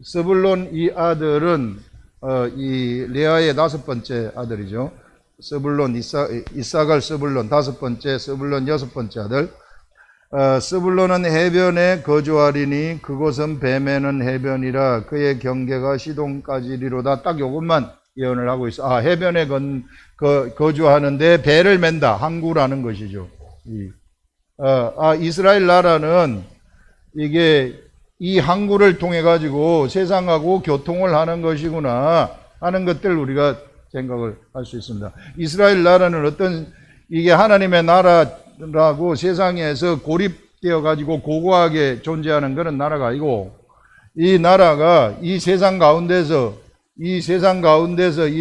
스불론 이 아들은 이 레아의 5번째 아들이죠. 스불론, 이사갈 스불론 5번째, 스불론 6번째 아들. 스불론은 해변에 거주하리니 그곳은 뱀에는 해변이라 그의 경계가 시돈까지리로다. 딱 요것만 예언을 하고 있어. 해변에 거주하는데 배를 맨다. 항구라는 것이죠. 이스라엘 나라는 이게 이 항구를 통해 가지고 세상하고 교통을 하는 것이구나 하는 것들 우리가 생각을 할 수 있습니다. 이스라엘 나라는 어떤 이게 하나님의 나라라고 세상에서 고립되어 가지고 고고하게 존재하는 그런 나라가 아니고, 이 나라가 이 세상 가운데서 이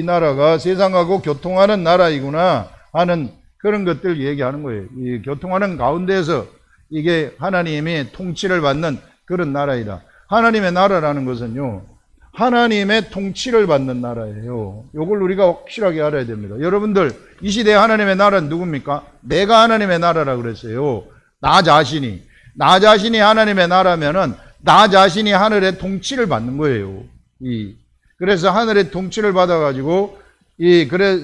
나라가 세상하고 교통하는 나라이구나 하는 그런 것들 얘기하는 거예요. 이 교통하는 가운데서 이게 하나님의 통치를 받는 그런 나라이다. 하나님의 나라라는 것은요, 하나님의 통치를 받는 나라예요. 이걸 우리가 확실하게 알아야 됩니다. 여러분들, 이 시대에 하나님의 나라는 누굽니까? 내가 하나님의 나라라고 그랬어요. 나 자신이 하나님의 나라면은 나 자신이 하늘의 통치를 받는 거예요. 그래서 하늘의 통치를 받아가지고,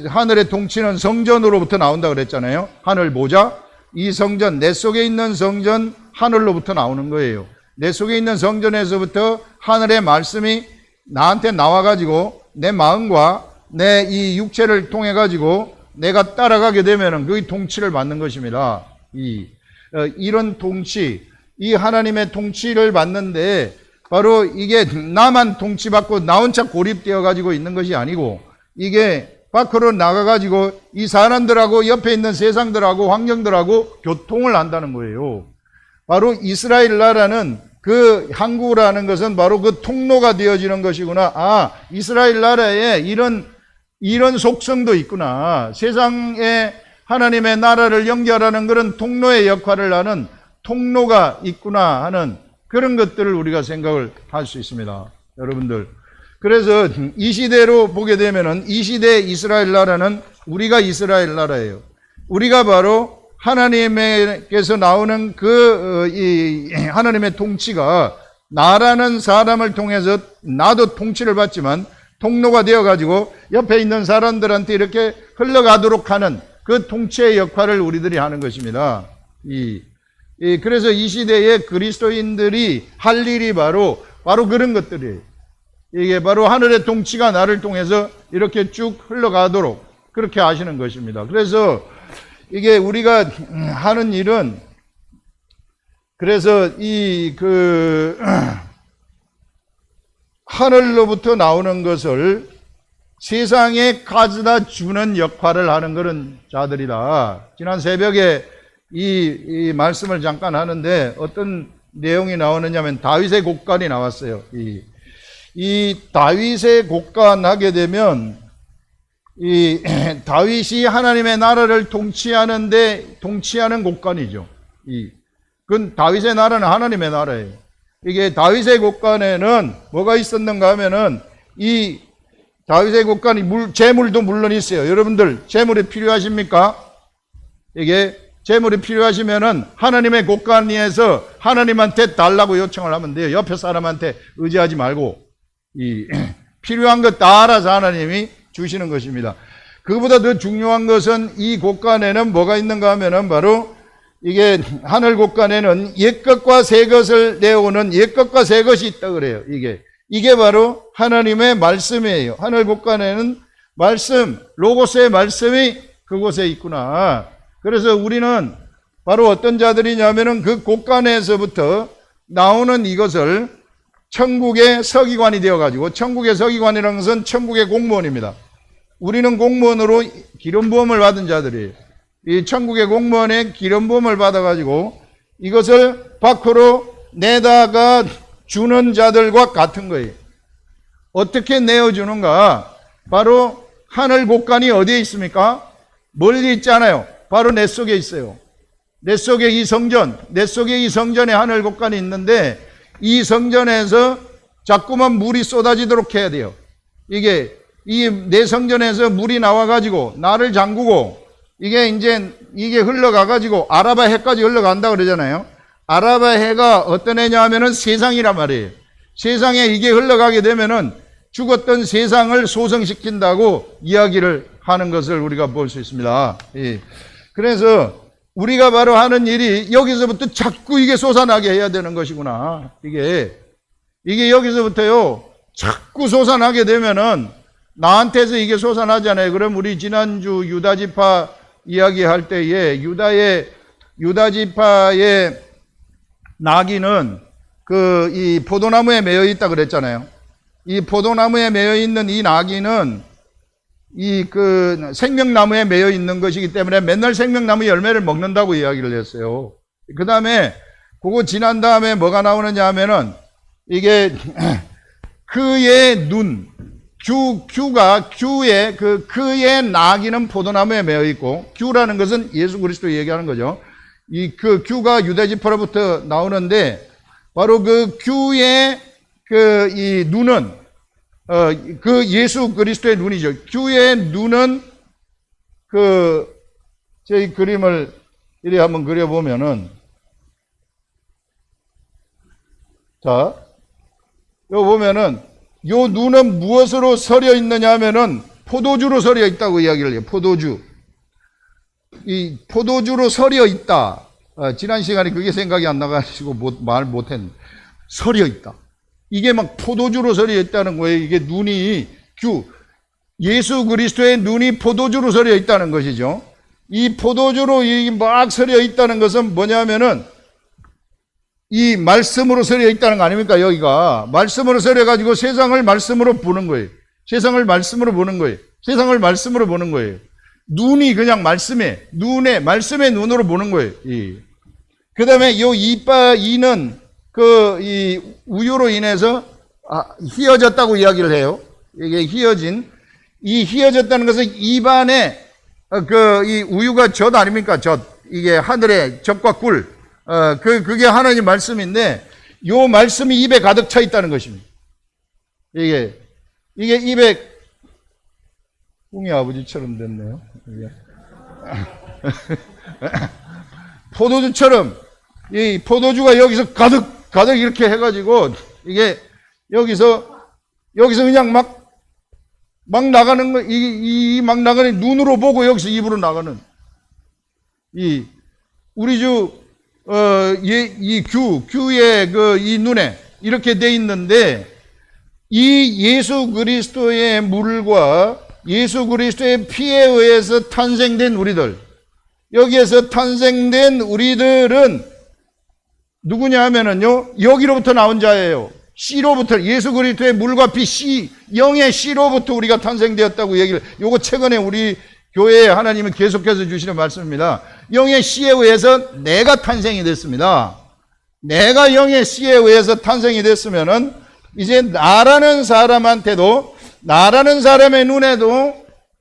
하늘의 통치는 성전으로부터 나온다 그랬잖아요. 하늘 보좌. 이 성전, 내 속에 있는 성전, 하늘로부터 나오는 거예요. 내 속에 있는 성전에서부터 하늘의 말씀이 나한테 나와가지고 내 마음과 내 이 육체를 통해가지고 내가 따라가게 되면은 그게 통치를 받는 것입니다. 이런 통치, 이 하나님의 통치를 받는데 바로 이게 나만 통치받고 나 혼자 고립되어 가지고 있는 것이 아니고, 이게 밖으로 나가가지고 이 사람들하고 옆에 있는 세상들하고 환경들하고 교통을 한다는 거예요. 바로 이스라엘 나라는 그 항구라는 것은 바로 그 통로가 되어지는 것이구나. 이스라엘 나라에 이런 속성도 있구나. 세상에 하나님의 나라를 연결하는 그런 통로의 역할을 하는 통로가 있구나 하는 그런 것들을 우리가 생각을 할 수 있습니다. 여러분들. 그래서 이 시대로 보게 되면은 이 시대의 이스라엘 나라는 우리가 이스라엘 나라예요. 우리가 바로 하나님께서 나오는 이 하나님의 통치가 나라는 사람을 통해서 나도 통치를 받지만 통로가 되어가지고 옆에 있는 사람들한테 이렇게 흘러가도록 하는 그 통치의 역할을 우리들이 하는 것입니다. 그래서 이 시대의 그리스도인들이 할 일이 바로 그런 것들이에요. 이게 바로 하늘의 통치가 나를 통해서 이렇게 쭉 흘러가도록 그렇게 하시는 것입니다. 그래서 이게 우리가 하는 일은, 그래서 하늘로부터 나오는 것을 세상에 가져다 주는 역할을 하는 그런 자들이다. 지난 새벽에 이 말씀을 잠깐 하는데 어떤 내용이 나오느냐면 다윗의 곡간이 나왔어요. 이 다윗의 곡간 하게 되면 이 다윗이 하나님의 나라를 통치하는 곡간이죠. 그건 다윗의 나라는 하나님의 나라예요. 이게 다윗의 곡간에는 뭐가 있었는가 하면은 이 다윗의 곡간이 재물도 물론 있어요. 여러분들 재물이 필요하십니까? 이게 재물이 필요하시면은 하나님의 곡간에서 하나님한테 달라고 요청을 하면 돼요. 옆에 사람한테 의지하지 말고 필요한 것 다 알아서 하나님이 주시는 것입니다. 그보다 더 중요한 것은 이 곡간에는 뭐가 있는가 하면은 바로 이게 하늘 곡간에는 옛것과 새것을 내어오는 옛것과 새것이 있다 그래요. 이게 바로 하나님의 말씀이에요. 하늘 곡간에는 말씀, 로고스의 말씀이 그곳에 있구나. 그래서 우리는 바로 어떤 자들이냐면은 그 곡간에서부터 나오는 이것을 천국의 서기관이 되어가지고, 천국의 서기관이라는 것은 천국의 공무원입니다. 우리는 공무원으로 기름부음을 받은 자들이에요. 이 천국의 공무원의 기름부음을 받아가지고 이것을 밖으로 내다가 주는 자들과 같은 거예요. 어떻게 내어주는가? 바로 하늘 곡간이 어디에 있습니까? 멀리 있지 않아요. 바로 내 속에 있어요. 내 속에 이 성전에 하늘 곡간이 있는데, 이 성전에서 자꾸만 물이 쏟아지도록 해야 돼요. 이게 내 성전에서 물이 나와가지고 나를 잠그고, 이게 흘러가가지고 아라바 해까지 흘러간다 그러잖아요. 아라바 해가 어떤 해냐 하면은 세상이란 말이에요. 세상에 이게 흘러가게 되면은 죽었던 세상을 소생시킨다고 이야기를 하는 것을 우리가 볼 수 있습니다. 예. 그래서 우리가 바로 하는 일이 여기서부터 자꾸 이게 솟아나게 해야 되는 것이구나. 이게 여기서부터요, 자꾸 솟아나게 되면은 나한테서 이게 솟아나잖아요. 그럼 우리 지난주 유다지파 이야기할 때에 유다지파의 나귀는 이 포도나무에 매여 있다 그랬잖아요. 이 포도나무에 매여 있는 이 나귀는 생명나무에 매여 있는 것이기 때문에 맨날 생명나무 열매를 먹는다고 이야기를 했어요. 그 다음에 그거 지난 다음에 뭐가 나오느냐 하면은 이게 그의 눈, 그의 나귀는 포도나무에 매여 있고, 규라는 것은 예수 그리스도 얘기하는 거죠. 규가 유다지파로부터 나오는데, 바로 그 규의 이 눈은, 예수 그리스도의 눈이죠. 규의 눈은 저희 그림을 이리 한번 그려보면은, 자, 여기 보면은, 요 눈은 무엇으로 서려 있느냐 하면은 포도주로 서려 있다고 이야기를 해요. 이 포도주로 서려 있다. 지난 시간에 그게 생각이 안 나가지고 말 못했는데, 서려 있다. 이게 막 포도주로 서려 있다는 거예요. 이게 눈이, 예수 그리스도의 눈이 포도주로 서려 있다는 것이죠. 이 포도주로 막 서려 있다는 것은 뭐냐면은 이 말씀으로 서려 있다는 거 아닙니까? 여기가 말씀으로 서려가지고 세상을 말씀으로 보는 거예요. 세상을 말씀으로 보는 거예요. 세상을 말씀으로 보는 거예요. 눈이 그냥 말씀의 눈으로 보는 거예요. 그 다음에 요 이는 이 우유로 인해서 휘어졌다고 이야기를 해요. 이게 휘어졌다는 것은 입안에 이 우유가 젖 아닙니까? 젖. 이게 하늘의 젖과 꿀. 그게 하나님 말씀인데, 요 말씀이 입에 가득 차 있다는 것입니다. 이게 입에, 꿍이 아버지처럼 됐네요. 포도주처럼, 이 포도주가 여기서 가득 이렇게 해가지고, 이게 여기서 그냥 막 나가는 거, 막 나가는, 눈으로 보고 여기서 입으로 나가는, 우리 주, 규의 이 눈에 이렇게 돼 있는데, 이 예수 그리스도의 물과 예수 그리스도의 피에 의해서 탄생된 우리들, 여기에서 탄생된 우리들은 누구냐 하면은요, 여기로부터 나온 자예요. 씨로부터, 예수 그리스도의 물과 피, 영의 씨로부터 우리가 탄생되었다고 얘기를, 요거 최근에 우리 교회에 하나님은 계속해서 주시는 말씀입니다. 영의 씨에 의해서 내가 탄생이 됐습니다. 내가 영의 씨에 의해서 탄생이 됐으면은 이제 나라는 사람한테도, 나라는 사람의 눈에도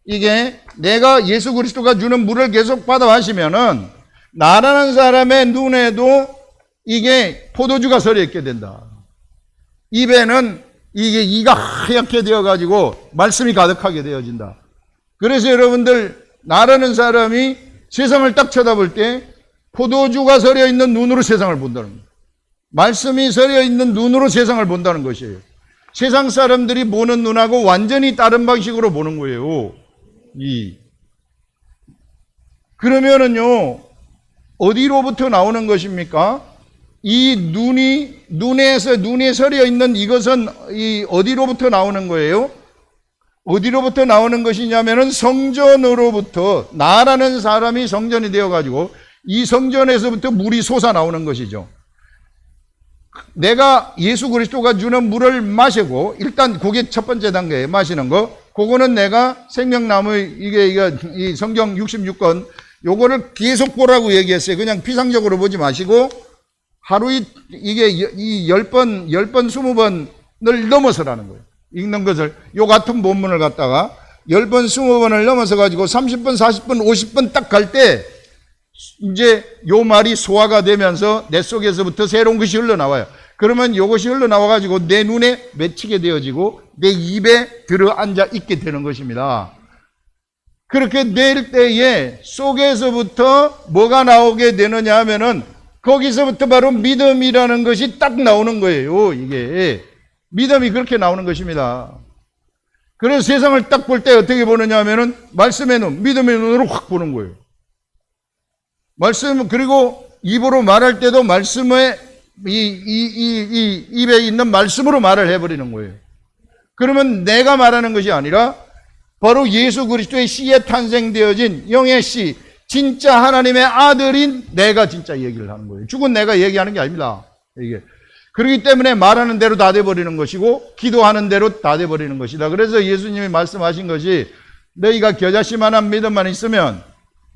이게 내가 예수 그리스도가 주는 물을 계속 받아 마시면은 나라는 사람의 눈에도 이게 포도주가 서려 있게 된다. 입에는 이게 이가 하얗게 되어 가지고 말씀이 가득하게 되어진다. 그래서 여러분들, 나라는 사람이 세상을 딱 쳐다볼 때 포도주가 서려 있는 눈으로 세상을 본다는 거예요. 말씀이 서려 있는 눈으로 세상을 본다는 것이에요. 세상 사람들이 보는 눈하고 완전히 다른 방식으로 보는 거예요. 그러면은요, 어디로부터 나오는 것입니까? 이 눈에 서려 있는 이것은 어디로부터 나오는 거예요? 어디로부터 나오는 것이냐면은 성전으로부터, 나라는 사람이 성전이 되어가지고 이 성전에서부터 물이 솟아 나오는 것이죠. 내가 예수 그리스도가 주는 물을 마시고, 일단 그게 첫 번째 단계에 마시는 거, 그거는 내가 생명나무, 이 성경 66권, 요거를 계속 보라고 얘기했어요. 그냥 피상적으로 보지 마시고, 하루에 이게 10번, 20번을 넘어서라는 거예요. 읽는 것을, 요 같은 본문을 갖다가 10번, 20번을 넘어서 가지고 30번, 40번, 50번 딱 갈 때 이제 요 말이 소화가 되면서 내 속에서부터 새로운 것이 흘러나와요. 그러면 요것이 흘러나와 가지고 내 눈에 맺히게 되어지고 내 입에 들어앉아 있게 되는 것입니다. 그렇게 될 때에 속에서부터 뭐가 나오게 되느냐 하면은 거기서부터 바로 믿음이라는 것이 딱 나오는 거예요. 믿음이 그렇게 나오는 것입니다. 그래서 세상을 딱 볼 때 어떻게 보느냐 하면은 말씀의 눈, 믿음의 눈으로 확 보는 거예요. 말씀, 그리고 입으로 말할 때도 말씀의 입에 있는 말씀으로 말을 해버리는 거예요. 그러면 내가 말하는 것이 아니라 바로 예수 그리스도의 씨에 탄생되어진 영의 씨, 진짜 하나님의 아들인 내가 진짜 얘기를 하는 거예요. 죽은 내가 얘기하는 게 아닙니다. 이게. 그렇기 때문에 말하는 대로 다 돼버리는 것이고 기도하는 대로 다 돼버리는 것이다. 그래서 예수님이 말씀하신 것이 너희가 겨자씨만한 믿음만 있으면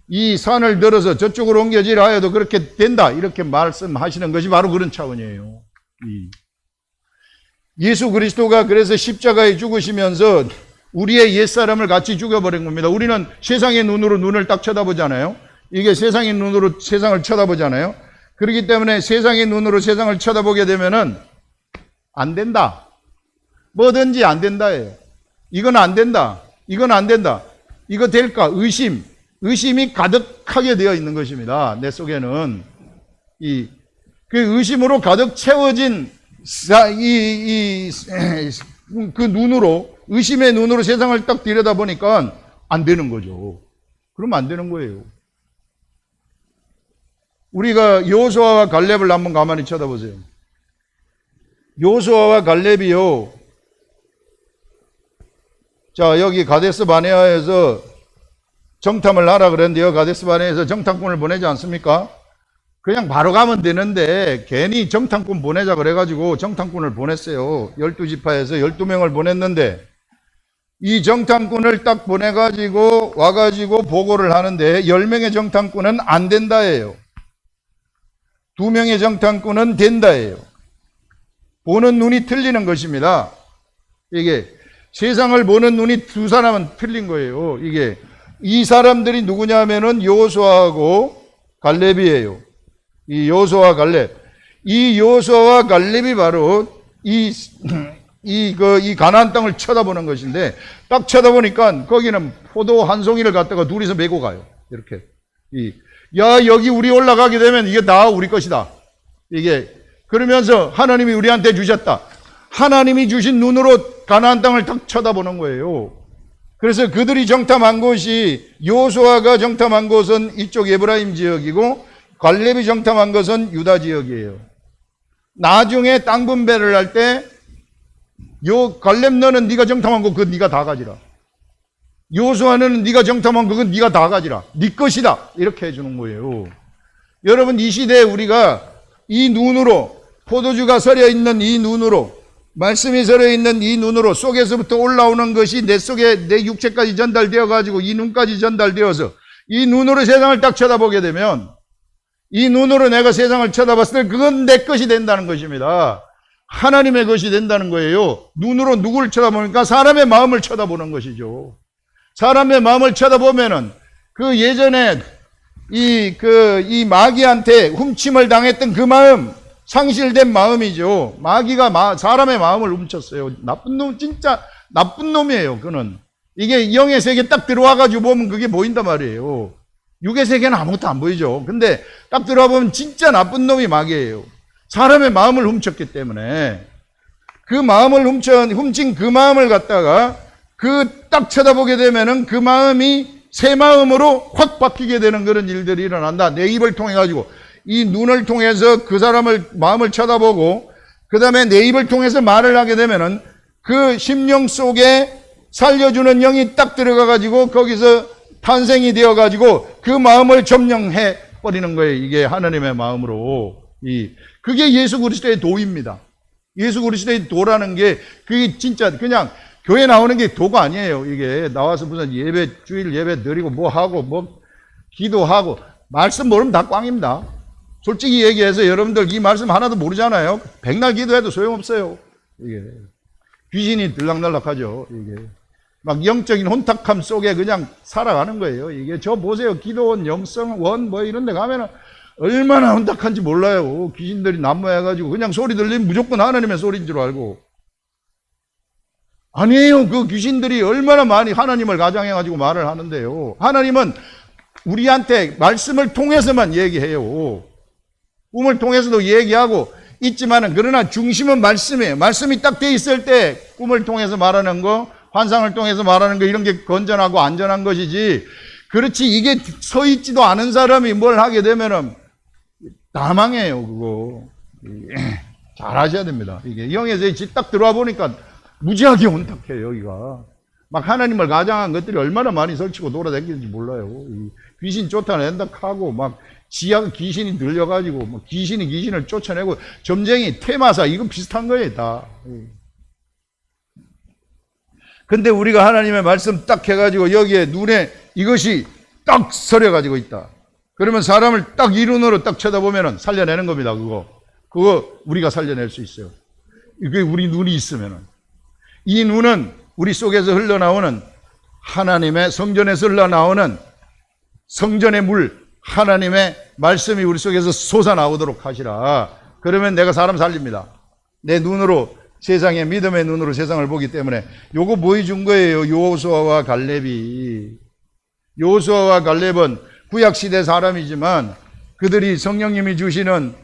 이 산을 들어서 저쪽으로 옮겨지라 하여도 그렇게 된다. 이렇게 말씀하시는 것이 바로 그런 차원이에요. 예수 그리스도가 그래서 십자가에 죽으시면서 우리의 옛사람을 같이 죽여버린 겁니다. 우리는 세상의 눈으로 눈을 딱 쳐다보잖아요. 이게 세상의 눈으로 세상을 쳐다보잖아요. 그렇기 때문에 세상의 눈으로 세상을 쳐다보게 되면은 안 된다. 뭐든지 안 된다예요. 이건 안 된다. 이건 안 된다. 이거 될까? 의심이 가득하게 되어 있는 것입니다. 내 속에는 그 의심으로 가득 채워진 그 눈으로, 의심의 눈으로 세상을 딱 들여다보니까 안 되는 거죠. 그러면 안 되는 거예요. 우리가 여호수아와 갈렙을 한번 가만히 쳐다보세요. 여호수아와 갈렙이요. 자, 여기 가데스 바네아에서 정탐을 하라 그랬는데요. 가데스 바네아에서 정탐꾼을 보내지 않습니까? 그냥 바로 가면 되는데 괜히 정탐꾼 보내자 그래가지고 정탐꾼을 보냈어요. 12지파에서 12명을 보냈는데 이 정탐꾼을 딱 보내가지고 와가지고 보고를 하는데 10명의 정탐꾼은 안 된다예요. 2명의 정탐꾼은 된다예요. 보는 눈이 틀리는 것입니다. 이게 세상을 보는 눈이 두 사람은 틀린 거예요. 이게 이 사람들이 누구냐 하면은 여호수아하고 갈렙이에요. 이 여호수아와 갈렙. 이 여호수아와 갈렙이 바로 이 가나안 땅을 쳐다보는 것인데 딱 쳐다보니까 거기는 포도 한 송이를 갖다가 둘이서 메고 가요. 이렇게. 야, 여기 우리 올라가게 되면 이게 다 우리 것이다. 이게 그러면서 하나님이 우리한테 주셨다. 하나님이 주신 눈으로 가나안 땅을 딱 쳐다보는 거예요. 그래서 그들이 정탐한 곳이 여호수아가 정탐한 곳은 이쪽 에브라임 지역이고 갈렙이 정탐한 것은 유다 지역이에요. 나중에 땅 분배를 할 때 요 갈렙 너는 네가 정탐한 거 그건 네가 다 가지라. 여호수아는 네가 정탐한 그건 네가 다 가지라. 네 것이다. 이렇게 해주는 거예요. 여러분 이 시대에 우리가 이 눈으로 포도주가 서려 있는 이 눈으로 말씀이 서려 있는 이 눈으로 속에서부터 올라오는 것이 내 속에 내 육체까지 전달되어 가지고 이 눈까지 전달되어서 이 눈으로 세상을 딱 쳐다보게 되면 이 눈으로 내가 세상을 쳐다봤을 때 그건 내 것이 된다는 것입니다. 하나님의 것이 된다는 거예요. 눈으로 누구를 쳐다보니까 사람의 마음을 쳐다보는 것이죠. 사람의 마음을 쳐다보면은 그 예전에 이 마귀한테 훔침을 당했던 그 마음, 상실된 마음이죠. 마귀가 사람의 마음을 훔쳤어요. 나쁜 놈, 진짜 나쁜 놈이에요. 그는. 이게 영의 세계 딱 들어와가지고 보면 그게 보인단 말이에요. 육의 세계는 아무것도 안 보이죠. 근데 딱 들어와 보면 진짜 나쁜 놈이 마귀예요. 사람의 마음을 훔쳤기 때문에 그 마음을 훔친 그 마음을 갖다가 딱 쳐다보게 되면은 그 마음이 새 마음으로 확 바뀌게 되는 그런 일들이 일어난다. 내 입을 통해 가지고 이 눈을 통해서 그 사람을 마음을 쳐다보고 그 다음에 내 입을 통해서 말을 하게 되면은 그 심령 속에 살려주는 영이 딱 들어가 가지고 거기서 탄생이 되어 가지고 그 마음을 점령해 버리는 거예요. 이게 하나님의 마음으로. 그게 예수 그리스도의 도입니다. 예수 그리스도의 도라는 게 그게 진짜 그냥 교회 나오는 게 도가 아니에요. 이게 나와서 무슨 예배, 주일 예배 드리고 뭐 하고 뭐 기도하고 말씀 모르면 다 꽝입니다. 솔직히 얘기해서 여러분들 이 말씀 하나도 모르잖아요. 백날 기도해도 소용없어요. 이게 귀신이 들락날락하죠. 이게 막 영적인 혼탁함 속에 그냥 살아가는 거예요. 이게 저 보세요. 기도원, 영성원 뭐 이런 데 가면은 얼마나 혼탁한지 몰라요. 귀신들이 난무해가지고 그냥 소리 들리면 무조건 하나님의 소리인 줄 알고. 아니에요. 그 귀신들이 얼마나 많이 하나님을 가장해가지고 말을 하는데요. 하나님은 우리한테 말씀을 통해서만 얘기해요. 꿈을 통해서도 얘기하고 있지만은 그러나 중심은 말씀이에요. 말씀이 딱 돼 있을 때 꿈을 통해서 말하는 거, 환상을 통해서 말하는 거 이런 게 건전하고 안전한 것이지. 그렇지 이게 서 있지도 않은 사람이 뭘 하게 되면은 다 망해요. 그거 잘 하셔야 됩니다. 이게 영에서 딱 들어와 보니까 무지하게 혼탁해요. 여기가 막 하나님을 가장한 것들이 얼마나 많이 설치고 돌아다니는지 몰라요. 귀신 쫓아낸다 하고 막 지하 귀신이 들려가지고 막 귀신이 귀신을 쫓아내고 점쟁이 테마사 이거 비슷한 거예요 다. 근데 우리가 하나님의 말씀 딱 해가지고 여기에 눈에 이것이 딱 서려가지고 있다. 그러면 사람을 딱 이론으로 딱 쳐다보면은 살려내는 겁니다. 그거 우리가 살려낼 수 있어요. 이게 우리 눈이 있으면은. 이 눈은 우리 속에서 흘러나오는 하나님의 성전에서 흘러나오는 성전의 물, 하나님의 말씀이 우리 속에서 솟아나오도록 하시라. 그러면 내가 사람 살립니다. 내 눈으로 세상의 믿음의 눈으로 세상을 보기 때문에 요거 보여준 거예요. 여호수아와 갈렙이. 여호수아와 갈렙은 구약시대 사람이지만 그들이 성령님이 주시는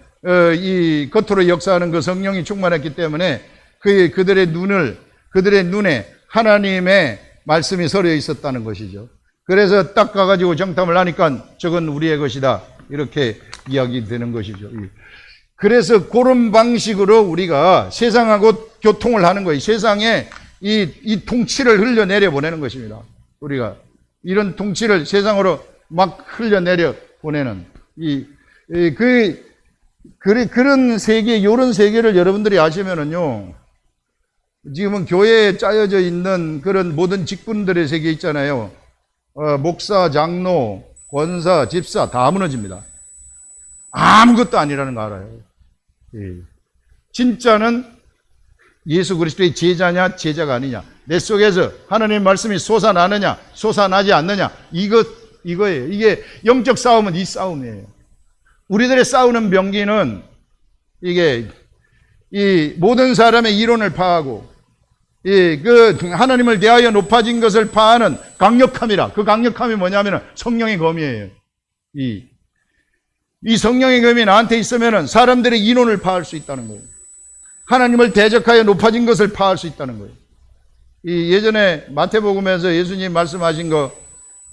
이 겉으로 역사하는 그 성령이 충만했기 때문에 그들의 눈에 하나님의 말씀이 서려 있었다는 것이죠. 그래서 딱 가가지고 정탐을 하니까 저건 우리의 것이다. 이렇게 이야기되는 것이죠. 그래서 그런 방식으로 우리가 세상하고 교통을 하는 거예요. 세상에 이 통치를 흘려내려 보내는 것입니다. 우리가 이런 통치를 세상으로 막 흘려내려 보내는 그런 세계, 이런 세계를 여러분들이 아시면은요, 지금은 교회에 짜여져 있는 그런 모든 직분들의 세계 있잖아요. 목사, 장로, 권사, 집사 다 무너집니다. 아무것도 아니라는 거 알아요. 진짜는 예수 그리스도의 제자냐 제자가 아니냐, 내 속에서 하나님의 말씀이 솟아나느냐 솟아나지 않느냐, 이거예요. 이게 영적 싸움은 이 싸움이에요. 우리들의 싸우는 병기는 이게 이 모든 사람의 이론을 파하고 그 하나님을 대하여 높아진 것을 파하는 강력함이라. 그 강력함이 뭐냐면은 성령의 검이에요. 이 성령의 검이 나한테 있으면은 사람들의 이론을 파할 수 있다는 거예요. 하나님을 대적하여 높아진 것을 파할 수 있다는 거예요. 예전에 마태복음에서 예수님 말씀하신 거,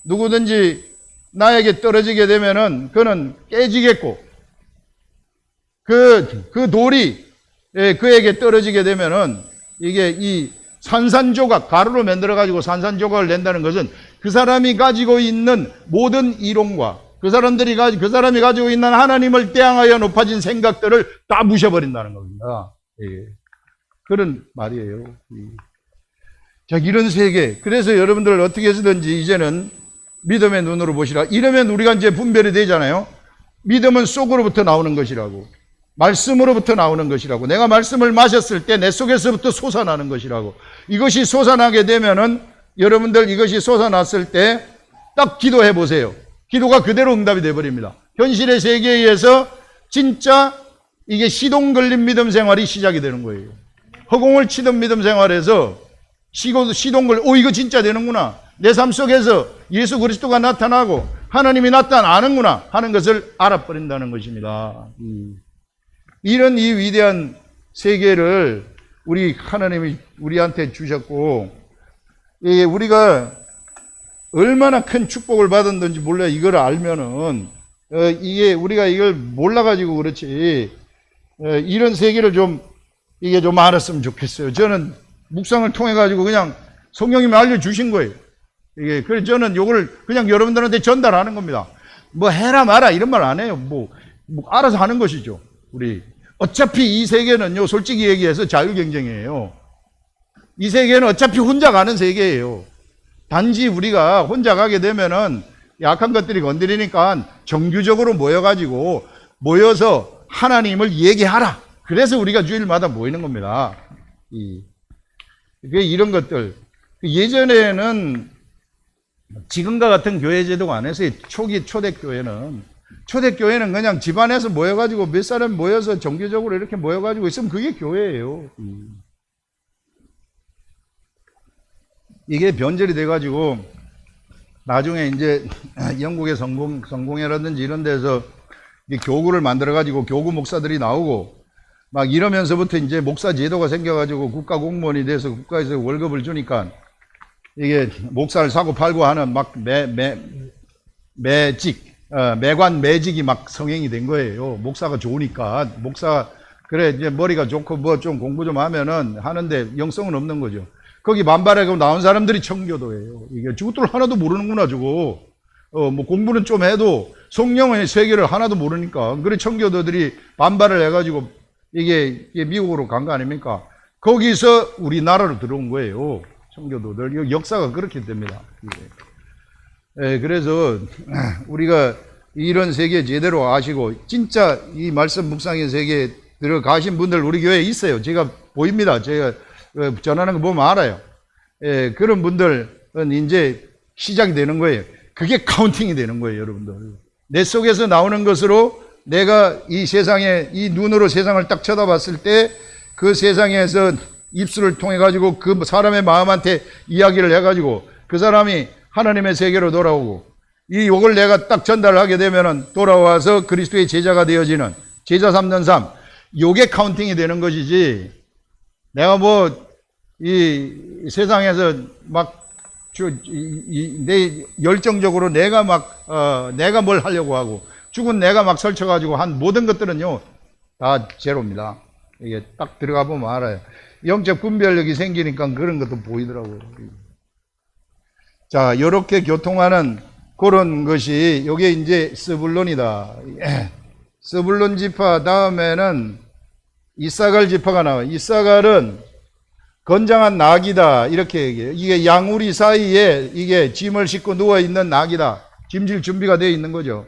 누구든지 나에게 떨어지게 되면은 그는 깨지겠고, 그 돌이 그에게 떨어지게 되면은 이게 이 산산조각, 가루로 만들어가지고 산산조각을 낸다는 것은 그 사람이 가지고 있는 모든 이론과 그 사람이 가지고 있는 하나님을 대항하여 높아진 생각들을 다 부셔버린다는 겁니다. 그런 말이에요. 자, 이런 세계. 그래서 여러분들 어떻게 해서든지 이제는 믿음의 눈으로 보시라. 이러면 우리가 이제 분별이 되잖아요. 믿음은 속으로부터 나오는 것이라고. 말씀으로부터 나오는 것이라고. 내가 말씀을 마셨을 때 내 속에서부터 솟아나는 것이라고. 이것이 솟아나게 되면은 여러분들 이것이 솟아났을 때 딱 기도해 보세요. 기도가 그대로 응답이 되어버립니다. 현실의 세계에서 진짜 이게 시동 걸린 믿음 생활이 시작이 되는 거예요. 허공을 치던 믿음 생활에서 시동 걸린, 이거 진짜 되는구나. 내 삶 속에서 예수 그리스도가 나타나고 하나님이 나타나는구나 하는 것을 알아버린다는 것입니다. 이런 이 위대한 세계를 하나님이 우리한테 주셨고, 우리가 얼마나 큰 축복을 받았는지 몰라요. 이걸 알면은, 우리가 이걸 몰라가지고 그렇지, 이런 세계를 좀 알았으면 좋겠어요. 저는 묵상을 통해가지고 그냥 성령님이 알려주신 거예요. 그래서 저는 이걸 그냥 여러분들한테 전달하는 겁니다. 뭐 해라 마라 이런 말 안 해요. 뭐 알아서 하는 것이죠. 어차피 이 세계는요, 솔직히 얘기해서 자유경쟁이에요. 이 세계는 어차피 혼자 가는 세계예요. 단지 우리가 혼자 가게 되면은 약한 것들이 건드리니까 정규적으로 모여서 하나님을 얘기하라. 그래서 우리가 주일마다 모이는 겁니다. 이런 것들. 예전에는 지금과 같은 교회 제도가 안 했어요. 초대교회는 그냥 집안에서 모여가지고 몇 사람 모여서 정기적으로 이렇게 모여가지고 있으면 그게 교회예요. 이게 변절이 돼가지고 나중에 이제 영국의 성공회라든지 이런 데서 교구를 만들어가지고 교구 목사들이 나오고 막 이러면서부터 이제 목사 제도가 생겨가지고 국가 공무원이 돼서 국가에서 월급을 주니까 이게 목사를 사고 팔고 하는 막 매관 매직이 막 성행이 된 거예요. 목사가 좋으니까. 목사, 그래, 이제 머리가 좋고 뭐 좀 공부 좀 하면은 하는데 영성은 없는 거죠. 거기 만발하고 나온 사람들이 청교도예요. 이게 저것들 하나도 모르는구나, 저거. 뭐 공부는 좀 해도 성령의 세계를 하나도 모르니까. 그래, 청교도들이 반발을 해가지고 이게 미국으로 간 거 아닙니까? 거기서 우리나라로 들어온 거예요. 청교도들. 역사가 그렇게 됩니다. 그래서 우리가 이런 세계 제대로 아시고 진짜 이 말씀 묵상의 세계에 들어가신 분들 우리 교회에 있어요. 제가 보입니다. 제가 전하는 거 보면 알아요. 그런 분들은 이제 시작이 되는 거예요. 그게 카운팅이 되는 거예요, 여러분들. 내 속에서 나오는 것으로 내가 이 세상에, 이 눈으로 세상을 딱 쳐다봤을 때 그 세상에서 입술을 통해 가지고 그 사람의 마음한테 이야기를 해가지고 그 사람이 하나님의 세계로 돌아오고 이 욕을 내가 딱 전달을 하게 되면은 돌아와서 그리스도의 제자가 되어지는 제자 3년 3 요게 카운팅이 되는 것이지 내가 뭐 이 세상에서 막 내 열정적으로 내가 막 내가 뭘 하려고 하고 죽은 내가 막 설쳐가지고 한 모든 것들은요 다 제로입니다. 이게 딱 들어가 보면 알아요. 영적 분별력이 생기니까 그런 것도 보이더라고요. 자, 요렇게 교통하는 그런 것이 요게 이제 스불론이다. 스불론 지파 다음에는 이사갈 지파가 나와요. 이사갈은 건장한 낙이다 이렇게 얘기해요. 이게 양우리 사이에 이게 짐을 싣고 누워있는 낙이다. 짐질 준비가 되어 있는 거죠.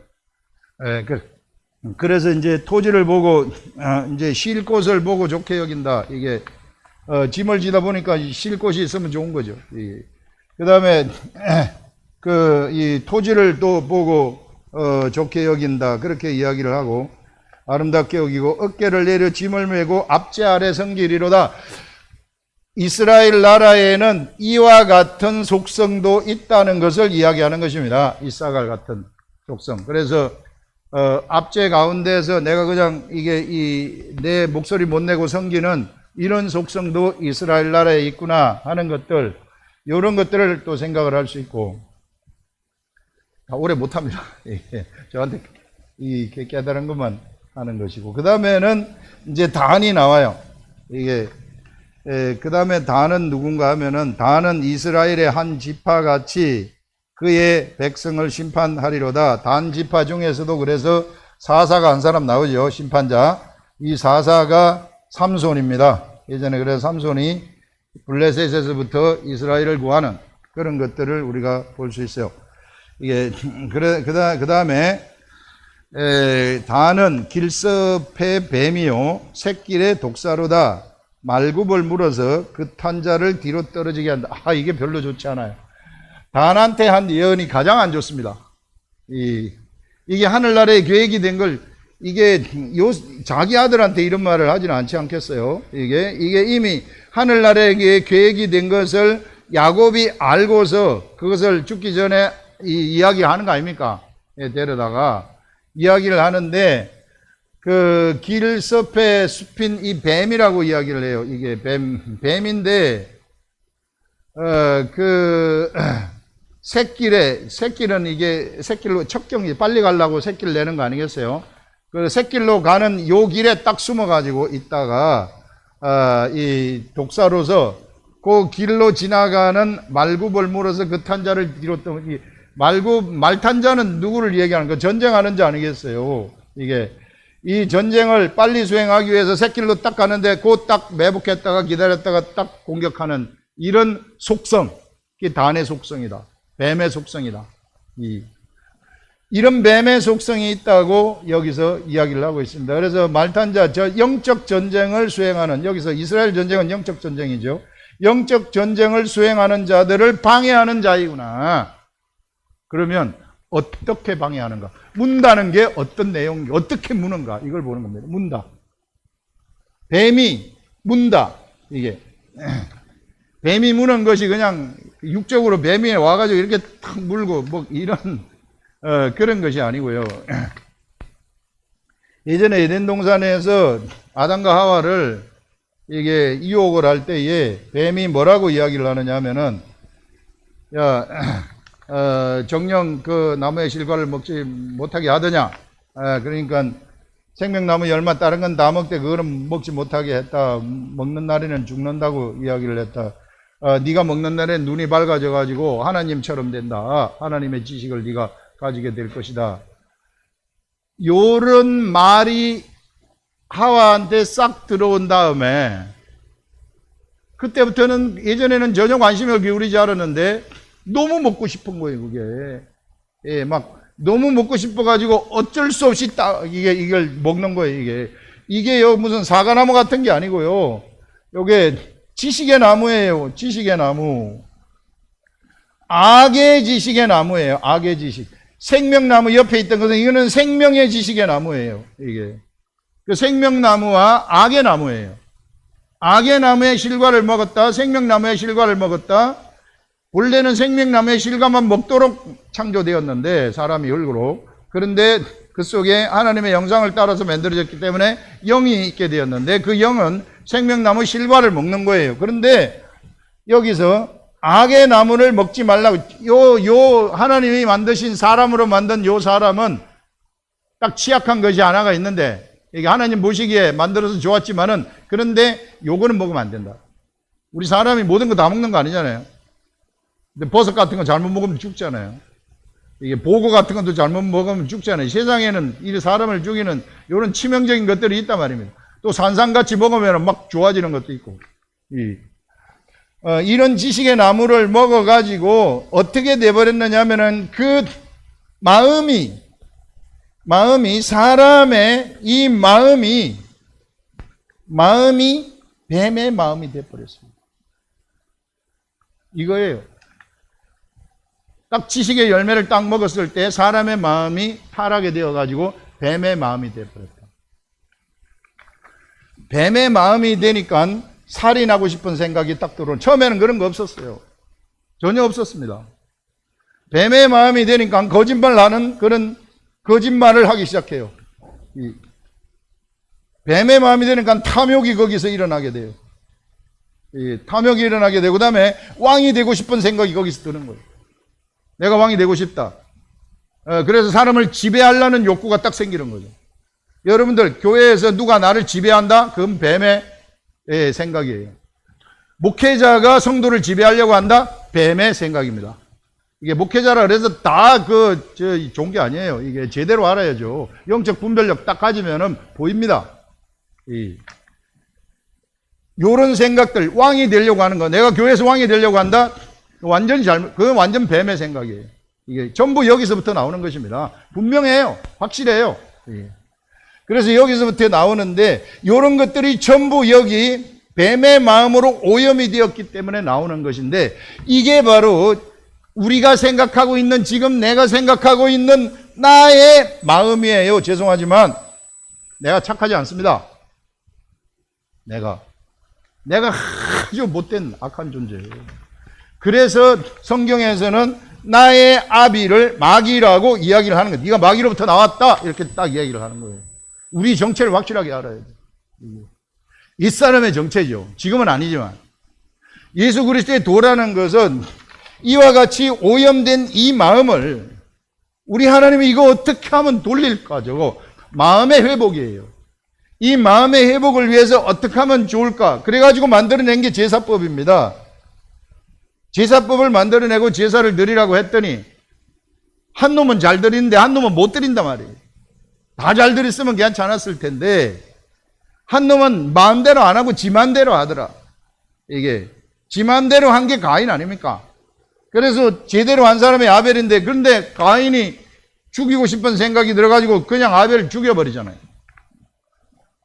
그래서 이제 토지를 보고 이제 쉴 곳을 보고 좋게 여긴다. 이게 짐을 지다 보니까 쉴 곳이 있으면 좋은 거죠. 그 다음에 이 토지를 또 보고 좋게 여긴다. 그렇게 이야기를 하고 아름답게 여기고 어깨를 내려 짐을 메고 앞제 아래 성기리로다. 이스라엘 나라에는 이와 같은 속성도 있다는 것을 이야기하는 것입니다. 이사갈 같은 속성. 그래서 앞제 가운데서 내가 그냥 이게 내 목소리 못 내고 섬기는 이런 속성도 이스라엘 나라에 있구나 하는 것들, 이런 것들을 또 생각을 할 수 있고, 오래 못합니다. 저한테 이 깨달은 것만 하는 것이고, 그 다음에는 이제 단이 나와요. 이게 그 다음에 단은 누군가 하면은 단은 이스라엘의 한 지파같이 그의 백성을 심판하리로다. 단 지파 중에서도 그래서 사사가 한 사람 나오죠. 심판자. 이 사사가 삼손입니다. 예전에 그래서 삼손이 블레셋에서부터 이스라엘을 구하는 그런 것들을 우리가 볼 수 있어요. 이게 그 다음에 단은 길섭의 뱀이요 새끼의 독사로다. 말굽을 물어서 그 탄자를 뒤로 떨어지게 한다. 이게 별로 좋지 않아요. 단한테 한 예언이 가장 안 좋습니다. 이게 하늘나라의 계획이 된 걸 이게 자기 아들한테 이런 말을 하지는 않지 않겠어요? 이게 이미 하늘나라의 계획이 된 것을 야곱이 알고서 그것을 죽기 전에 이야기하는 거 아닙니까? 데려다가 이야기를 하는데 그 길섭의 숲인 이 뱀이라고 이야기를 해요. 이게 뱀인데 새길은 이게 새길로 척경이 빨리 가려고 새길 내는 거 아니겠어요? 그 새길로 가는 요 길에 딱 숨어가지고 있다가 이 독사로서 그 길로 지나가는 말굽을 물어서 그 탄자를 뒤로 떠. 말탄자는 누구를 얘기하는 거? 전쟁하는 자 아니겠어요? 이게 이 전쟁을 빨리 수행하기 위해서 새길로 딱 가는데 그 딱 매복했다가 기다렸다가 딱 공격하는 이런 속성, 이게 단의 속성이다. 뱀의 속성이다. 이런 뱀의 속성이 있다고 여기서 이야기를 하고 있습니다. 그래서 말탄자, 영적 전쟁을 수행하는, 여기서 이스라엘 전쟁은 영적 전쟁이죠. 영적 전쟁을 수행하는 자들을 방해하는 자이구나. 그러면 어떻게 방해하는가? 문다는 게 어떤 내용, 어떻게 무는가? 이걸 보는 겁니다. 문다. 뱀이 문다. 이게. 뱀이 무는 것이 그냥 육적으로 뱀이 와가지고 이렇게 탁 물고 뭐 이런 그런 것이 아니고요. 예전에 에덴 동산에서 아담과 하와를 이게 유혹을 할 때에 뱀이 뭐라고 이야기를 하느냐 하면은, 야, 정녕 그 나무의 실과를 먹지 못하게 하더냐. 그러니까 생명나무 열만 다른 건 다 먹되 그거는 먹지 못하게 했다. 먹는 날에는 죽는다고 이야기를 했다. 네가 먹는 날에 눈이 밝아져 가지고 하나님처럼 된다. 하나님의 지식을 네가 가지게 될 것이다. 요런 말이 하와한테 싹 들어온 다음에 그때부터는 예전에는 전혀 관심을 기울이지 않았는데 너무 먹고 싶은 거예요, 그게. 예, 막 너무 먹고 싶어 가지고 어쩔 수 없이 딱 이걸 먹는 거예요, 이게 무슨 사과나무 같은 게 아니고요. 요게 지식의 나무예요. 지식의 나무. 악의 지식의 나무예요. 악의 지식. 생명나무 옆에 있던 것은 이거는 생명의 지식의 나무예요. 이게. 그 생명나무와 악의 나무예요. 악의 나무의 실과를 먹었다. 생명나무의 실과를 먹었다. 원래는 생명나무의 실과만 먹도록 창조되었는데 사람이 혈구로. 그런데 그 속에 하나님의 영상을 따라서 만들어졌기 때문에 영이 있게 되었는데 그 영은 생명나무 실과를 먹는 거예요. 그런데 여기서 악의 나무를 먹지 말라고, 하나님이 만드신 사람으로 만든 요 사람은 딱 취약한 것이 하나가 있는데, 이게 하나님 보시기에 만들어서 좋았지만은, 그런데 요거는 먹으면 안 된다. 우리 사람이 모든 거 다 먹는 거 아니잖아요. 근데 버섯 같은 거 잘못 먹으면 죽잖아요. 이게 보고 같은 것도 잘못 먹으면 죽잖아요. 세상에는 이 사람을 죽이는 이런 치명적인 것들이 있단 말입니다. 또 산삼같이 먹으면 막 좋아지는 것도 있고. 이런 지식의 나무를 먹어가지고 어떻게 돼버렸느냐 하면은 그 마음이 사람의 이 마음이 뱀의 마음이 돼버렸습니다. 이거예요. 딱 지식의 열매를 딱 먹었을 때 사람의 마음이 타락이 되어가지고 뱀의 마음이 돼버렸다. 뱀의 마음이 되니까 살인하고 싶은 생각이 딱 들어오는. 처음에는 그런 거 없었어요. 전혀 없었습니다. 뱀의 마음이 되니까 거짓말하는 그런 거짓말을 하기 시작해요. 뱀의 마음이 되니까 탐욕이 거기서 일어나게 돼요. 탐욕이 일어나게 되고, 그 다음에 왕이 되고 싶은 생각이 거기서 드는 거예요. 내가 왕이 되고 싶다. 그래서 사람을 지배하려는 욕구가 딱 생기는 거죠. 여러분들, 교회에서 누가 나를 지배한다? 그건 뱀의 생각이에요. 목회자가 성도를 지배하려고 한다? 뱀의 생각입니다. 이게 목회자라 그래서 다 좋은 게 아니에요. 이게 제대로 알아야죠. 영적 분별력 딱 가지면은 보입니다. 요런 생각들, 왕이 되려고 하는 거, 내가 교회에서 왕이 되려고 한다? 완전히 그건 완전 뱀의 생각이에요. 이게 전부 여기서부터 나오는 것입니다. 분명해요. 확실해요. 그래서 여기서부터 나오는데, 요런 것들이 전부 여기 뱀의 마음으로 오염이 되었기 때문에 나오는 것인데, 이게 바로 우리가 생각하고 있는, 지금 내가 생각하고 있는 나의 마음이에요. 죄송하지만 내가 착하지 않습니다. 내가 아주 못된 악한 존재예요. 그래서 성경에서는 나의 아비를 마귀라고 이야기를 하는 거예요. 네가 마귀로부터 나왔다, 이렇게 딱 이야기를 하는 거예요. 우리 정체를 확실하게 알아야 돼요. 이 사람의 정체죠. 지금은 아니지만. 예수 그리스도의 도라는 것은 이와 같이 오염된 이 마음을 우리 하나님이 이거 어떻게 하면 돌릴까? 저거 마음의 회복이에요. 이 마음의 회복을 위해서 어떻게 하면 좋을까? 그래가지고 만들어낸 게 제사법입니다. 제사법을 만들어내고 제사를 드리라고 했더니 한 놈은 잘 드리는데 한 놈은 못 드린단 말이에요. 다 잘 드렸으면 괜찮았을 텐데 한 놈은 마음대로 안 하고 지 맘대로 하더라. 이게 지 맘대로 한 게 가인 아닙니까? 그래서 제대로 한 사람이 아벨인데, 그런데 가인이 죽이고 싶은 생각이 들어가지고 그냥 아벨을 죽여버리잖아요.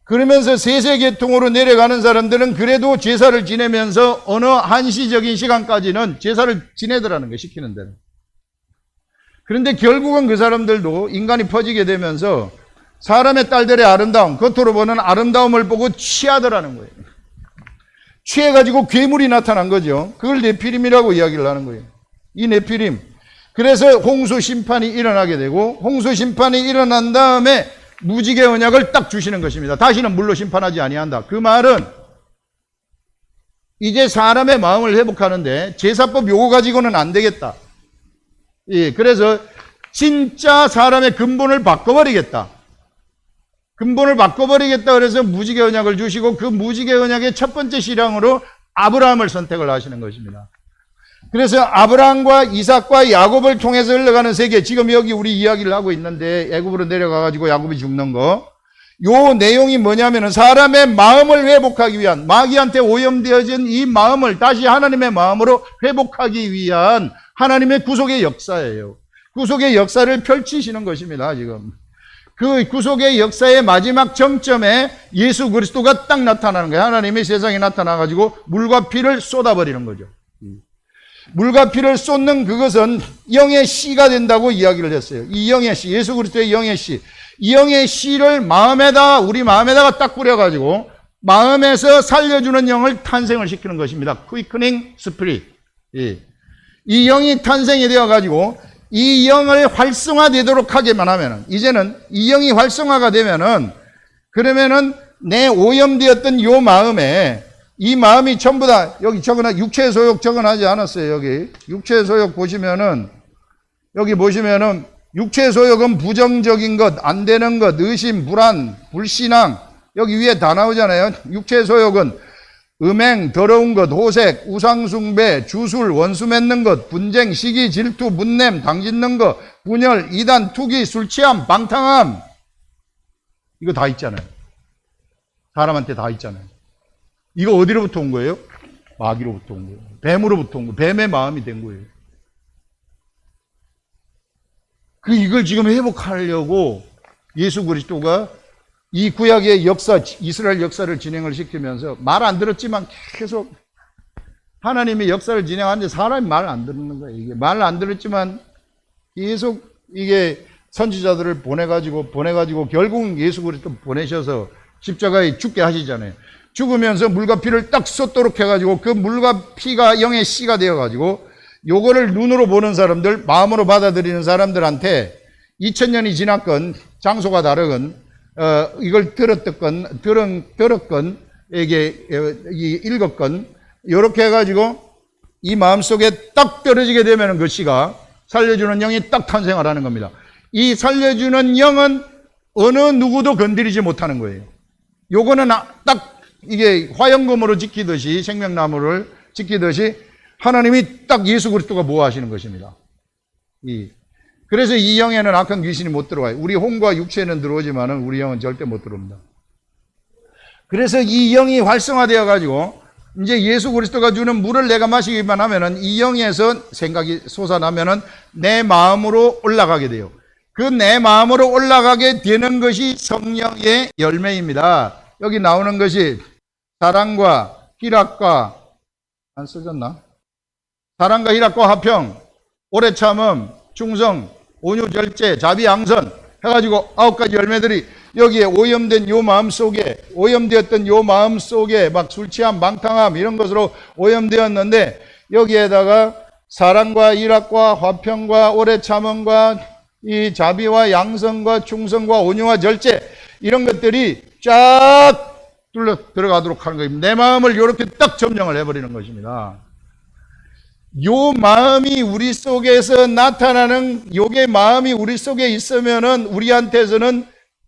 그러면서 세세계통으로 내려가는 사람들은 그래도 제사를 지내면서 어느 한시적인 시간까지는 제사를 지내더라는 거예요, 시키는 대로. 그런데 결국은 그 사람들도 인간이 퍼지게 되면서 사람의 딸들의 아름다움, 겉으로 보는 아름다움을 보고 취하더라는 거예요. 취해가지고 괴물이 나타난 거죠. 그걸 네피림이라고 이야기를 하는 거예요. 이 네피림. 그래서 홍수 심판이 일어나게 되고, 홍수 심판이 일어난 다음에 무지개 언약을 딱 주시는 것입니다. 다시는 물로 심판하지 아니한다. 그 말은 이제 사람의 마음을 회복하는데 제사법 요거 가지고는 안 되겠다. 예, 그래서 진짜 사람의 근본을 바꿔버리겠다. 근본을 바꿔버리겠다 그래서 무지개 언약을 주시고 그 무지개 언약의 첫 번째 실향으로 아브라함을 선택을 하시는 것입니다. 그래서 아브라함과 이삭과 야곱을 통해서 흘러가는 세계, 지금 여기 우리 이야기를 하고 있는데 애굽으로 내려가가지고 야곱이 죽는 거, 요 내용이 뭐냐면은 사람의 마음을 회복하기 위한, 마귀한테 오염되어진 이 마음을 다시 하나님의 마음으로 회복하기 위한 하나님의 구속의 역사예요. 구속의 역사를 펼치시는 것입니다, 지금. 그 구속의 역사의 마지막 정점에 예수 그리스도가 딱 나타나는 거예요. 하나님이 세상에 나타나가지고 물과 피를 쏟아버리는 거죠. 물과 피를 쏟는 그것은 영의 씨가 된다고 이야기를 했어요. 이 영의 씨, 예수 그리스도의 영의 씨. 이 영의 씨를 마음에다, 우리 마음에다가 딱 뿌려가지고 마음에서 살려주는 영을 탄생을 시키는 것입니다. Quickening Spirit. 예. 이 영이 탄생이 되어가지고 이 영을 활성화되도록 하게만 하면은, 이제는 이 영이 활성화가 되면은, 그러면은 내 오염되었던 요 마음에, 이 마음이 전부 다, 여기 육체 소욕 적어하지 않았어요, 여기. 육체 소욕 보시면은, 여기 보시면은, 육체 소욕은 부정적인 것, 안 되는 것, 의심, 불안, 불신앙, 여기 위에 다 나오잖아요. 육체 소욕은 음행, 더러운 것, 호색, 우상숭배, 주술, 원수 맺는 것, 분쟁, 시기, 질투, 분냄, 당짓는 것, 분열, 이단, 투기, 술취함, 방탕함. 이거 다 있잖아요. 사람한테 다 있잖아요. 이거 어디로부터 온 거예요? 마귀로부터 온 거예요. 뱀으로부터 온 거예요. 뱀의 마음이 된 거예요. 이걸 지금 회복하려고 예수 그리스도가 이 구약의 역사, 이스라엘 역사를 진행을 시키면서 말 안 들었지만 계속 하나님의 역사를 진행하는데 사람이 말 안 듣는 거예요. 이게 말 안 들었지만 계속 이게 선지자들을 보내가지고 결국 예수 그리스도 보내셔서 십자가에 죽게 하시잖아요. 죽으면서 물과 피를 딱 쏟도록 해가지고 그 물과 피가 영의 씨가 되어가지고 요거를 눈으로 보는 사람들, 마음으로 받아들이는 사람들한테 2000년이 지났건 장소가 다르건 이걸 들었건 이게 읽었건 이렇게 해가지고 이 마음속에 딱 떨어지게 되면 그 씨가 살려주는 영이 딱 탄생을 하는 겁니다. 이 살려주는 영은 어느 누구도 건드리지 못하는 거예요. 요거는 딱 이게 화영금으로 지키듯이, 생명나무를 지키듯이 하나님이 딱 예수 그리스도가 보호하시는 것입니다. 그래서 이 영에는 악한 귀신이 못 들어와요. 우리 혼과 육체는 들어오지만은 우리 영은 절대 못 들어옵니다. 그래서 이 영이 활성화되어 가지고 이제 예수 그리스도가 주는 물을 내가 마시기만 하면은 이 영에서 생각이 솟아나면은 내 마음으로 올라가게 돼요. 그 내 마음으로 올라가게 되는 것이 성령의 열매입니다. 여기 나오는 것이 사랑과 희락과, 안 써졌나? 사랑과 희락과 화평, 오래 참음, 충성, 온유, 절제, 자비, 양선 해가지고 9가지 열매들이 여기에 오염된 요 마음 속에, 오염되었던 요 마음 속에 막 술 취함, 방탕함 이런 것으로 오염되었는데 여기에다가 사랑과 희락과 화평과 오래 참음과 이 자비와 양선과 충성과 온유와 절제 이런 것들이 쫙 뚫려 들어가도록 하는 겁니다. 내 마음을 이렇게 딱 점령을 해버리는 것입니다. 요 마음이 우리 속에서 나타나는, 요게 마음이 우리 속에 있으면은 우리한테서는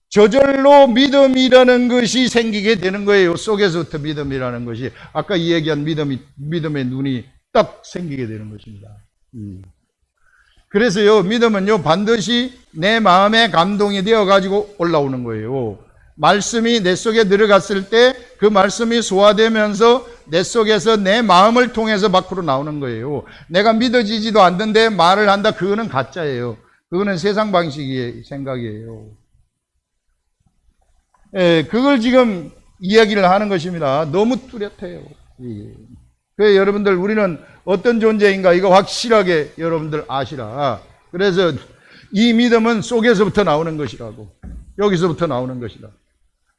저절로 믿음이라는 것이 생기게 되는 거예요. 요 속에서부터 믿음이라는 것이, 아까 이 얘기한 믿음의 눈이 딱 생기게 되는 것입니다. 그래서요, 믿음은요, 반드시 내 마음에 감동이 되어가지고 올라오는 거예요. 말씀이 내 속에 들어갔을 때 그 말씀이 소화되면서 내 속에서 내 마음을 통해서 밖으로 나오는 거예요. 내가 믿어지지도 않는데 말을 한다. 그거는 가짜예요. 그거는 세상 방식의 생각이에요. 그걸 지금 이야기를 하는 것입니다. 너무 뚜렷해요. 그래서 여러분들, 우리는 어떤 존재인가 이거 확실하게 여러분들 아시라. 그래서 이 믿음은 속에서부터 나오는 것이라고. 여기서부터 나오는 것이다.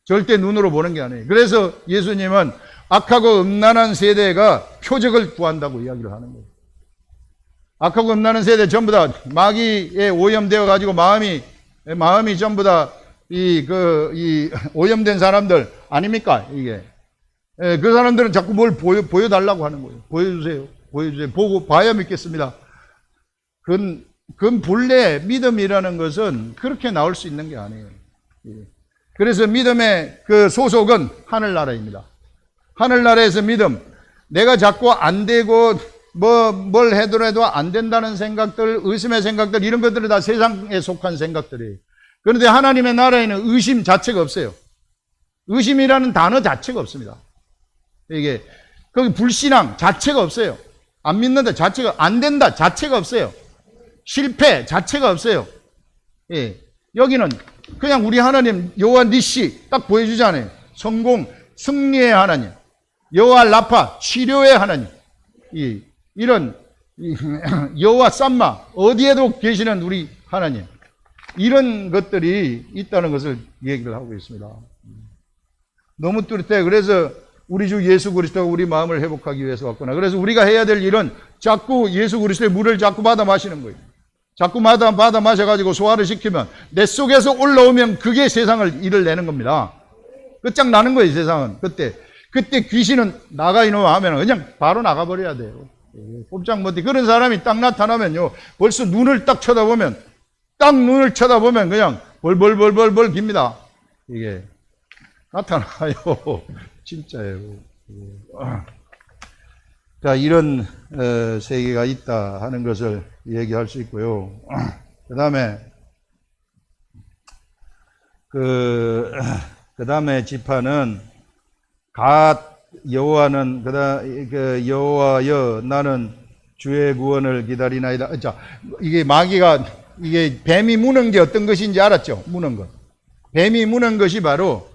절대 눈으로 보는 게 아니에요. 그래서 예수님은 악하고 음란한 세대가 표적을 구한다고 이야기를 하는 거예요. 악하고 음란한 세대 전부 다 마귀에 오염되어 가지고 마음이 전부 다 이 오염된 사람들 아닙니까? 이게. 예, 그 사람들은 자꾸 뭘 보여달라고 하는 거예요. 보여주세요. 보여주세요. 보고 봐야 믿겠습니다. 그건 본래 믿음이라는 것은 그렇게 나올 수 있는 게 아니에요. 예. 그래서 믿음의 그 소속은 하늘나라입니다. 하늘나라에서 믿음. 내가 자꾸 안 되고 뭘 해도 안 된다는 생각들, 의심의 생각들, 이런 것들은 다 세상에 속한 생각들이에요. 그런데 하나님의 나라에는 의심 자체가 없어요. 의심이라는 단어 자체가 없습니다. 이게 거기 불신앙 자체가 없어요. 안 믿는다 자체가, 안 된다 자체가 없어요. 실패 자체가 없어요. 예. 여기는 그냥 우리 하나님 여호와 니시 딱 보여주잖아요. 성공, 승리의 하나님, 여호와 라파, 치료의 하나님, 이런 여호와 쌈마, 어디에도 계시는 우리 하나님, 이런 것들이 있다는 것을 얘기를 하고 있습니다. 너무 뚜렷해요. 그래서 우리 주 예수 그리스도가 우리 마음을 회복하기 위해서 왔구나. 그래서 우리가 해야 될 일은 자꾸 예수 그리스도의 물을 자꾸 받아 마시는 거예요. 자꾸 받아 마셔가지고 소화를 시키면 내 속에서 올라오면 그게 세상을 일을 내는 겁니다. 끝장나는 거예요, 세상은. 그때 귀신은 나가 이놈 하면 그냥 바로 나가버려야 돼요. 꼼짝 못해. 그런 사람이 딱 나타나면요, 벌써 눈을 딱 쳐다보면 그냥 벌벌 깁니다. 이게 나타나요. 진짜예요. 자, 이런 세계가 있다 하는 것을 얘기할 수 있고요. 그 다음에 지파는 여호와는 여호와여 나는 주의 구원을 기다리나이다. 자, 이게 마귀가 이게 뱀이 무는 게 어떤 것인지 알았죠? 무는 것. 뱀이 무는 것이 바로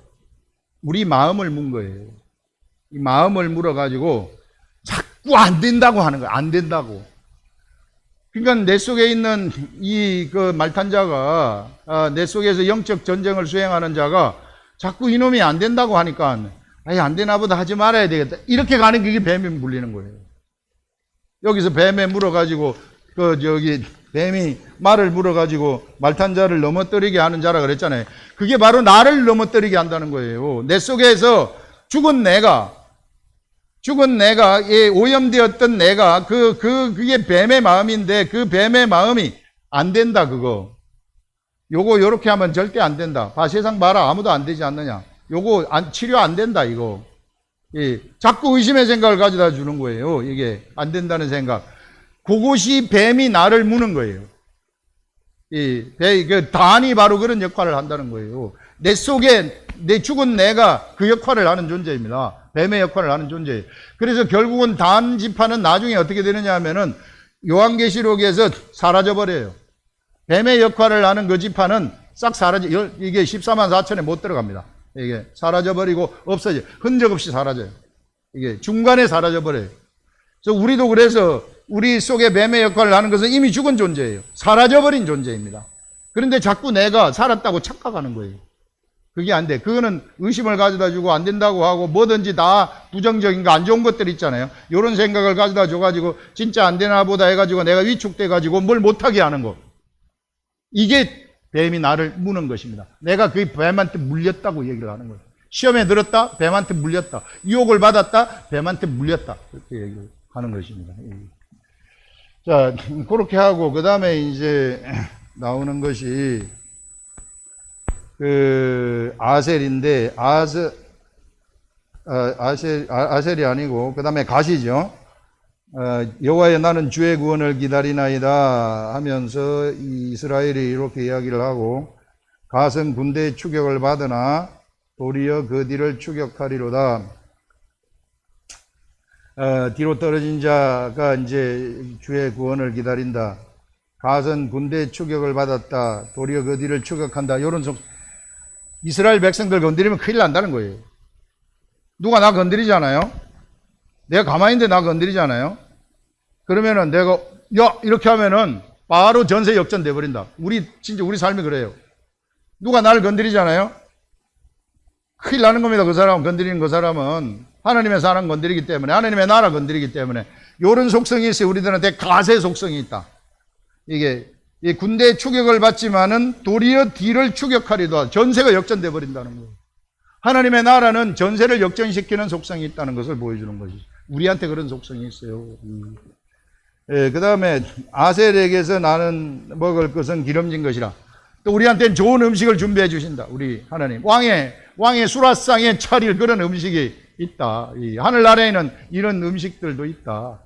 우리 마음을 문 거예요. 이 마음을 물어가지고 자꾸 안 된다고 하는 거예요. 안 된다고. 그러니까 내 속에 있는 그 말탄자가, 내 속에서 영적 전쟁을 수행하는 자가 자꾸 이놈이 안 된다고 하니까, 안 되나 보다 하지 말아야 되겠다. 이렇게 가는 게 뱀이 물리는 거예요. 여기서 뱀에 물어가지고, 뱀이 말을 물어가지고 말탄자를 넘어뜨리게 하는 자라 그랬잖아요. 그게 바로 나를 넘어뜨리게 한다는 거예요. 내 속에서 죽은 내가, 오염되었던 내가, 그게 뱀의 마음인데, 그 뱀의 마음이 안 된다, 그거. 요렇게 하면 절대 안 된다. 세상 봐라. 아무도 안 되지 않느냐. 치료 안 된다, 이거. 자꾸 의심의 생각을 가져다 주는 거예요. 이게 안 된다는 생각. 그것이 뱀이 나를 무는 거예요. 단이 바로 그런 역할을 한다는 거예요. 내 속에 내 죽은 내가 그 역할을 하는 존재입니다. 뱀의 역할을 하는 존재예요. 그래서 결국은 단 지파는 나중에 어떻게 되느냐 하면은 요한계시록에서 사라져버려요. 뱀의 역할을 하는 그 지파는 싹 이게 14만 4천에 못 들어갑니다. 이게 사라져버리고 없어져요. 흔적 없이 사라져요. 이게 중간에 사라져버려요. 그래서 우리 속에 뱀의 역할을 하는 것은 이미 죽은 존재예요. 사라져버린 존재입니다. 그런데 자꾸 내가 살았다고 착각하는 거예요. 그게 안 돼. 그거는 의심을 가져다 주고 안 된다고 하고 뭐든지 다 부정적인 거 안 좋은 것들 있잖아요. 이런 생각을 가져다 줘가지고 진짜 안 되나 보다 해가지고 내가 위축돼가지고 뭘 못하게 하는 거. 이게 뱀이 나를 무는 것입니다. 내가 그 뱀한테 물렸다고 얘기를 하는 거예요. 시험에 들었다? 뱀한테 물렸다. 유혹을 받았다? 뱀한테 물렸다. 그렇게 얘기를 하는 것입니다. 자, 그렇게 하고, 그 다음에 이제 나오는 것이, 아셀인데, 아셀이 아니고, 그 다음에 갓이죠. 여호와여 나는 주의 구원을 기다리나이다 하면서 이스라엘이 이렇게 이야기를 하고, 갓은 군대의 추격을 받으나 도리어 그 뒤를 추격하리로다. 뒤로 떨어진 자가 이제 주의 구원을 기다린다. 갓은 군대의 추격을 받았다. 도리어 그 뒤를 추격한다. 이런 이스라엘 백성들 건드리면 큰일 난다는 거예요. 누가 나 건드리잖아요. 내가 가만히 있는데 나 건드리잖아요. 그러면은 내가 이렇게 하면은 바로 전세 역전돼 버린다. 진짜 우리 삶이 그래요. 누가 나를 건드리잖아요. 큰일 나는 겁니다. 그 사람 건드리는 그 사람은 하나님의 사람 건드리기 때문에, 하나님의 나라 건드리기 때문에 이런 속성이 있어요. 우리들한테 가세 속성이 있다. 이게 이 군대의 추격을 받지만은 도리어 뒤를 추격하리도 하고 전세가 역전돼 버린다는 거예요. 하나님의 나라는 전세를 역전시키는 속성이 있다는 것을 보여주는 것이죠. 우리한테 그런 속성이 있어요. 그 다음에 아셀에게서 나는 먹을 것은 기름진 것이라. 또 우리한테는 좋은 음식을 준비해 주신다. 우리 하나님. 왕의 수라상에 차릴 그런 음식이 있다. 이 하늘나라에는 이런 음식들도 있다.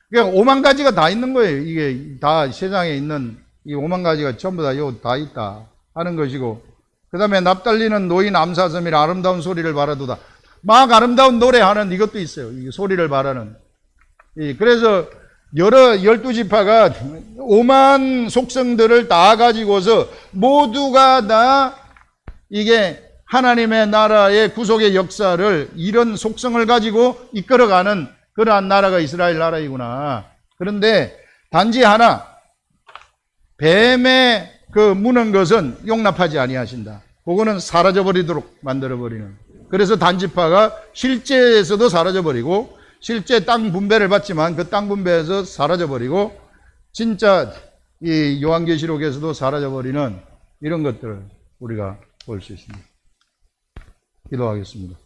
그러니까 5만 가지가 다 있는 거예요. 이게 다 세상에 있는 이 5만 가지가 전부 다 있다 하는 것이고, 그 다음에 납달리는 노인 암사섬이라 아름다운 소리를 바라도다. 막 아름다운 노래하는 이것도 있어요. 이 소리를 바라는. 그래서 12지파가 5만 속성들을 다 가지고서 모두가 다 이게 하나님의 나라의 구속의 역사를 이런 속성을 가지고 이끌어가는 그러한 나라가 이스라엘 나라이구나. 그런데 단지 하나, 뱀의 그 무는 것은 용납하지 아니하신다. 그거는 사라져버리도록 만들어버리는. 그래서 단지파가 실제에서도 사라져버리고, 실제 땅 분배를 받지만 그 땅 분배에서 사라져버리고, 진짜 이 요한계시록에서도 사라져버리는 이런 것들을 우리가 볼 수 있습니다. 기도하겠습니다.